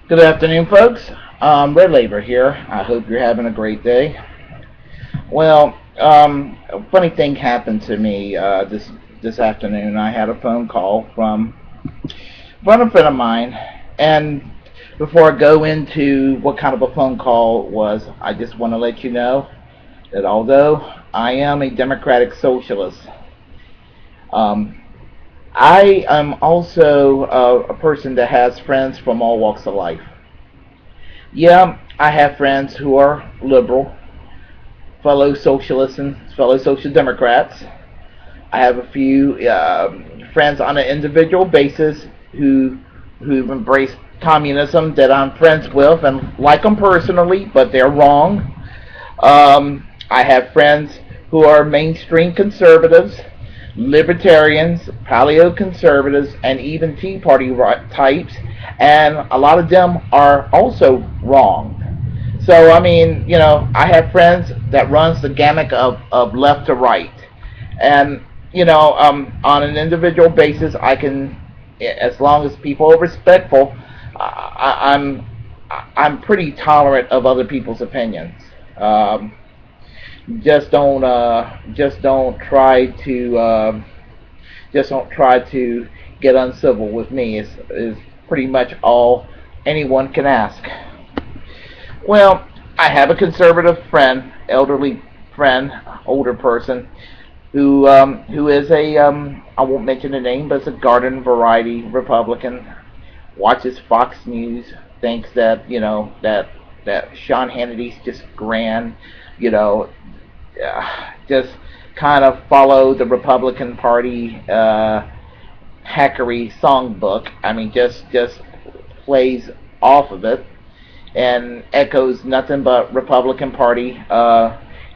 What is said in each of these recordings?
Good afternoon, folks. Red Labor here. I hope you're having a great day. Well, a funny thing happened to me this afternoon. I had a phone call from a friend of mine, and before I go into what kind of a phone call it was, I just want to let you know that although I am a democratic socialist, um, I am also a person that has friends from all walks of life. Yeah, I have friends who are liberal, fellow socialists and fellow social democrats. I have a few friends on an individual basis who've embraced communism that I'm friends with and like them personally, but they're wrong. I have friends who are mainstream conservatives, libertarians, paleo conservatives, and even Tea Party types, and a lot of them are also wrong. So I mean, I have friends that runs the gamut of left to right, and on an individual basis, I can, as long as people are respectful, I'm pretty tolerant of other people's opinions. Um, just don't try to get uncivil with me. Is pretty much all anyone can ask. Well, I have a conservative friend, elderly friend, older person, who is a I won't mention the name, but it's a garden variety Republican. Watches Fox News, thinks that that Sean Hannity's just grand, you know, just kind of follow the Republican Party hackery songbook. I mean, just plays off of it and echoes nothing but Republican Party,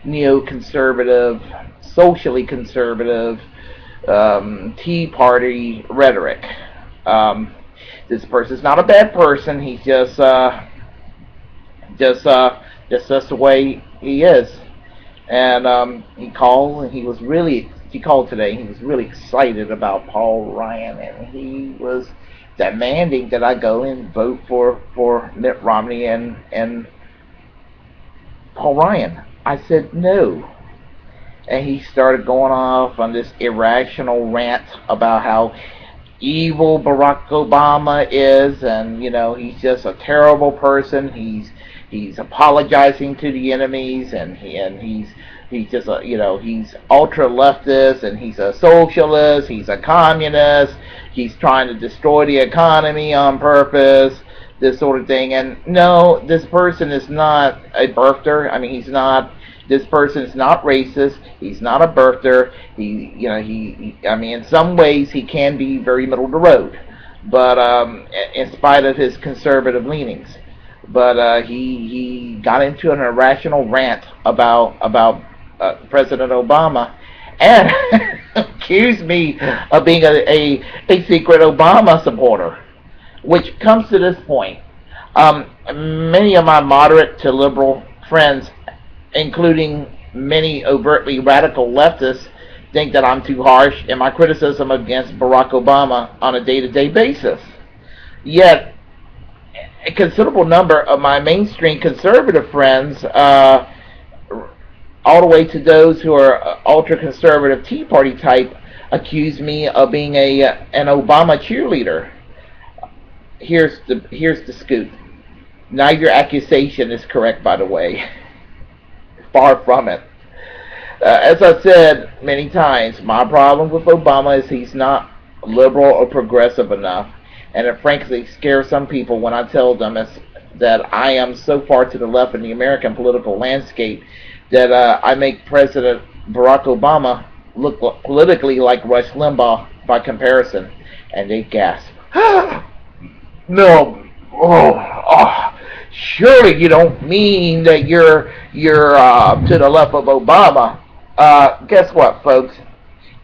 neoconservative, socially conservative, Tea Party rhetoric. Um, this person's not a bad person. He's just just the way he is. And he called, and he called today. He was really excited about Paul Ryan, and he was demanding that I go and vote for Mitt Romney and Paul Ryan. I said no. And he started going off on this irrational rant about how evil Barack Obama is, and he's just a terrible person. He's apologizing to the enemies, and he's just a he's ultra leftist, and he's a socialist. He's a communist. He's trying to destroy the economy on purpose. This sort of thing. And no, this person is not a birther. I mean, he's not. This person is not racist. He's not a birther. I mean, in some ways, he can be very middle of the road, but in spite of his conservative leanings. But he got into an irrational rant about President Obama, and accused me of being a secret Obama supporter, which comes to this point. Many of my moderate to liberal friends, including many overtly radical leftists, think that I'm too harsh in my criticism against Barack Obama on a day-to-day basis. Yet, a considerable number of my mainstream conservative friends, all the way to those who are ultra-conservative Tea Party type, accuse me of being an Obama cheerleader. Here's the scoop. Neither accusation is correct, by the way. Far from it. As I've said many times, my problem with Obama is he's not liberal or progressive enough, and it frankly scares some people when I tell them that I am so far to the left in the American political landscape that I make President Barack Obama look politically like Rush Limbaugh by comparison, and they gasp. No, surely you don't mean that you're to the left of Obama. Guess what, folks?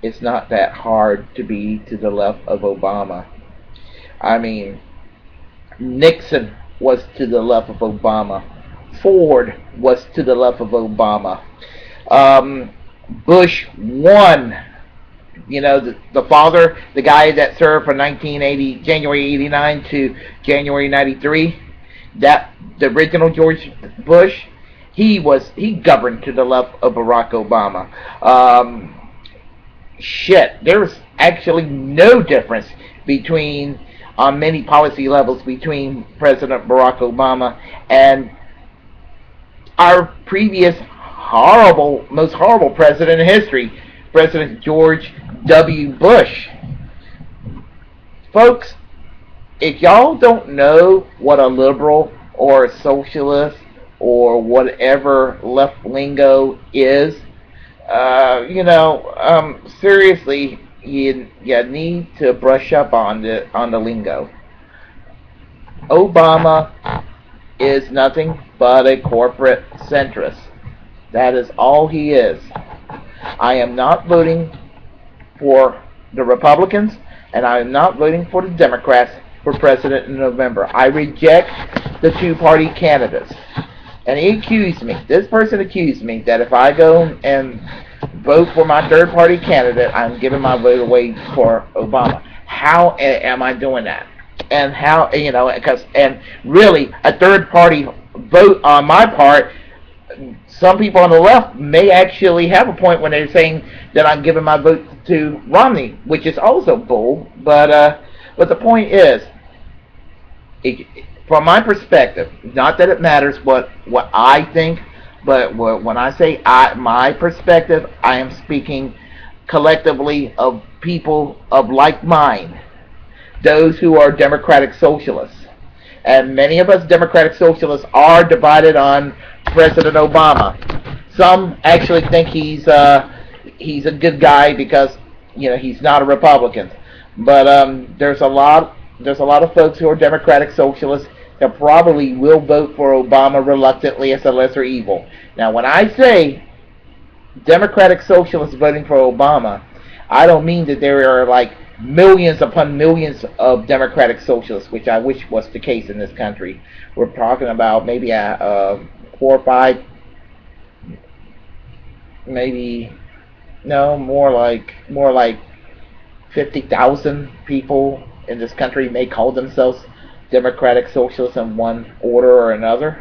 It's not that hard to be to the left of Obama. I mean, Nixon was to the left of Obama. Ford was to the left of Obama. Bush won. The father, the guy that served from 1980, January 89 to January 93, That the original George Bush, he governed to the left of Barack Obama. There's actually no difference between on many policy levels between President Barack Obama and our previous most horrible president in history, President George W. Bush. Folks, if y'all don't know what a liberal or a socialist or whatever left lingo is, seriously, you need to brush up on the lingo. Obama is nothing but a corporate centrist. That is all he is. I am not voting for the Republicans, and I am not voting for the Democrats for president in November. I reject the two-party candidates. And this person accused me that if I go and vote for my third-party candidate, I'm giving my vote away for Obama. How am I doing that? And how, and really, a third-party vote on my part, some people on the left may actually have a point when they're saying that I'm giving my vote to Romney, which is also bull. But the point is, from my perspective, not that it matters what I think, but when I say my perspective, I am speaking collectively of people of like mind, those who are democratic socialists. And many of us democratic socialists are divided on President Obama. Some actually think he's a good guy because he's not a Republican. But there's a lot of folks who are democratic socialists that probably will vote for Obama reluctantly as a lesser evil. Now, when I say democratic socialists voting for Obama, I don't mean that there are like millions upon millions of democratic socialists, which I wish was the case in this country. We're talking about maybe 4 or 5, maybe more like 50,000 people in this country may call themselves democratic socialists in one order or another.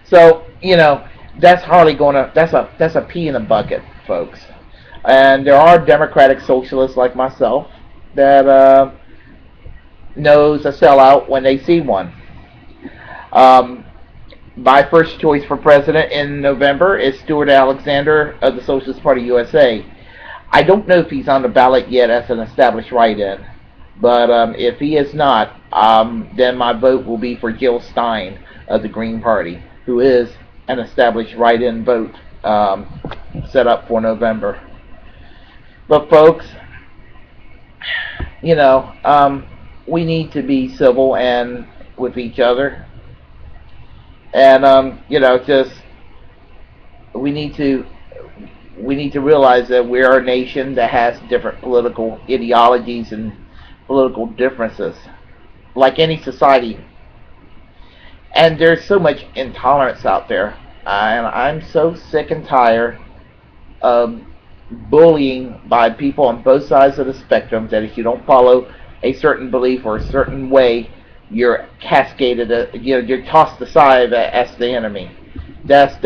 So that's hardly that's a pea in a bucket, folks. And there are democratic socialists like myself that knows a sellout when they see one. My first choice for president in November is Stuart Alexander of the Socialist Party USA. I don't know if he's on the ballot yet as an established write-in, but if he is not, then my vote will be for Jill Stein of the Green Party, who is an established write-in vote set up for November. But folks, we need to be civil and with each other, and we need to realize that we are a nation that has different political ideologies and political differences, like any society. And there's so much intolerance out there, and I'm so sick and tired of bullying by people on both sides of the spectrum that if you don't follow a certain belief or a certain way, you're cascaded, you're tossed aside as the enemy. That's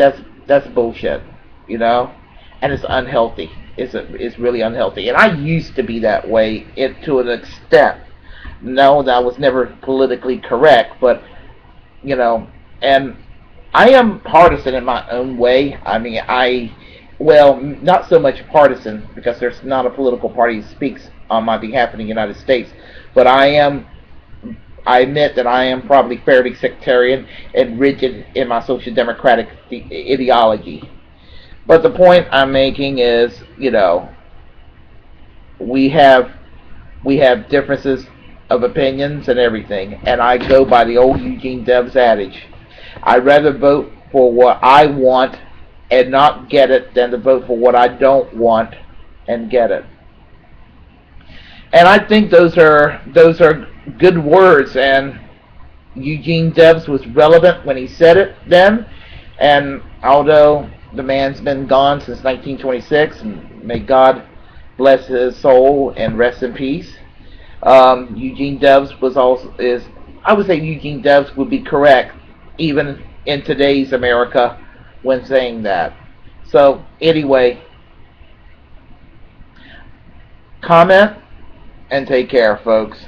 bullshit, and it's unhealthy. It's really unhealthy. And I used to be that way to an extent. No, that was never politically correct, but and I am partisan in my own way. I mean, not so much partisan because there's not a political party that speaks on my behalf in the United States, but I admit that I am probably fairly sectarian and rigid in my social democratic ideology. But the point I'm making is, we have differences of opinions and everything, and I go by the old Eugene Debs adage: I'd rather vote for what I want and not get it than to vote for what I don't want and get it. And I think those are good words, and Eugene Debs was relevant when he said it then. And although the man's been gone since 1926, and may God bless his soul and rest in peace, Eugene Debs is I would say Eugene Debs would be correct, even in today's America, when saying that. So anyway, comment and take care, folks.